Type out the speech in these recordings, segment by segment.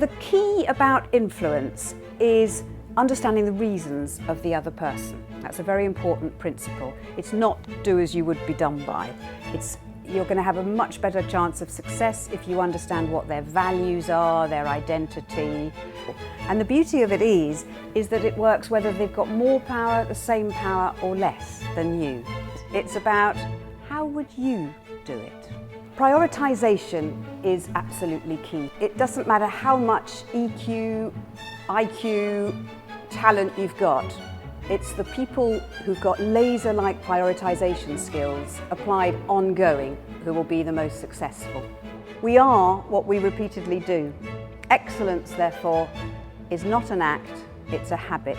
The key about influence is understanding the reasons of the other person. That's a very important principle. It's not do as you would be done by. You're going to have a much better chance of success if you understand what their values are, their identity. And the beauty of it is that it works whether they've got more power, the same power or less than you. It's about how would you do it? Prioritization is absolutely key. It doesn't matter how much EQ, IQ, talent you've got. It's the people who've got laser-like prioritization skills applied ongoing who will be the most successful. We are what we repeatedly do. Excellence, therefore, is not an act, it's a habit.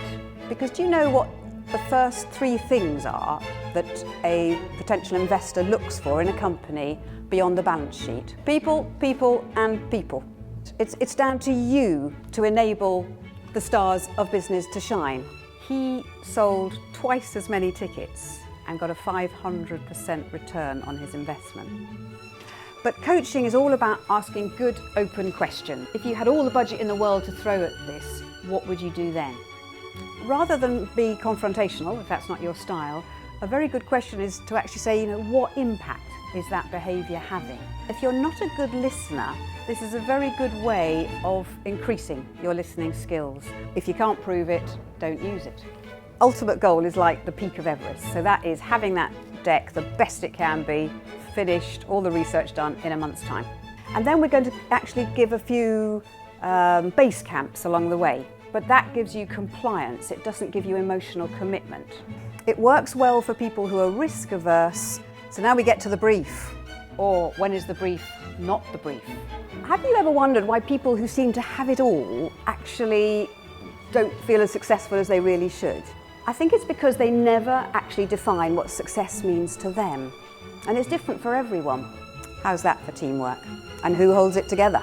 Because do you know what the first three things are that a potential investor looks for in a company beyond the balance sheet? People, people, and people. It's down to you to enable the stars of business to shine. He sold twice as many tickets and got a 500% return on his investment. But coaching is all about asking good, open questions. If you had all the budget in the world to throw at this, what would you do then? Rather than be confrontational, if that's not your style, a very good question is to actually say, what impact is that behaviour having? If you're not a good listener, this is a very good way of increasing your listening skills. If you can't prove it, don't use it. Ultimate goal is like the peak of Everest. So that is having that deck the best it can be, finished, all the research done in a month's time. And then we're going to actually give a few base camps along the way. But that gives you compliance. It doesn't give you emotional commitment. It works well for people who are risk averse. So now we get to the brief. Or when is the brief not the brief? Have you ever wondered why people who seem to have it all actually don't feel as successful as they really should? I think it's because they never actually define what success means to them. And it's different for everyone. How's that for teamwork? And who holds it together?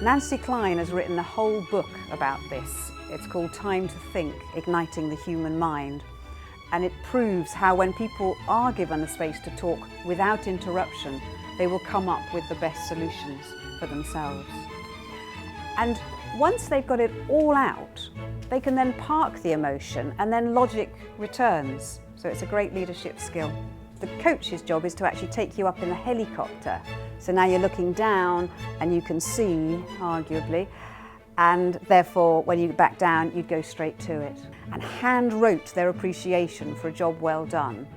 Nancy Klein has written a whole book about this. It's called Time to Think, Igniting the Human Mind. And it proves how when people are given the space to talk without interruption, they will come up with the best solutions for themselves. And once they've got it all out, they can then park the emotion and then logic returns. So it's a great leadership skill. The coach's job is to actually take you up in the helicopter. So now you're looking down and you can see, arguably, and therefore when you back down, you'd go straight to it. And hand wrote their appreciation for a job well done.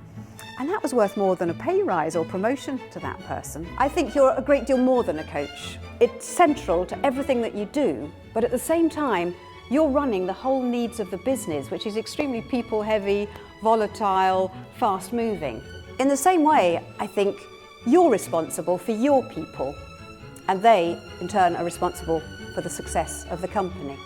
And that was worth more than a pay rise or promotion to that person. I think you're a great deal more than a coach. It's central to everything that you do, but at the same time, you're running the whole needs of the business, which is extremely people-heavy, volatile, fast-moving. In the same way, I think you're responsible for your people, and they, in turn, are responsible for the success of the company.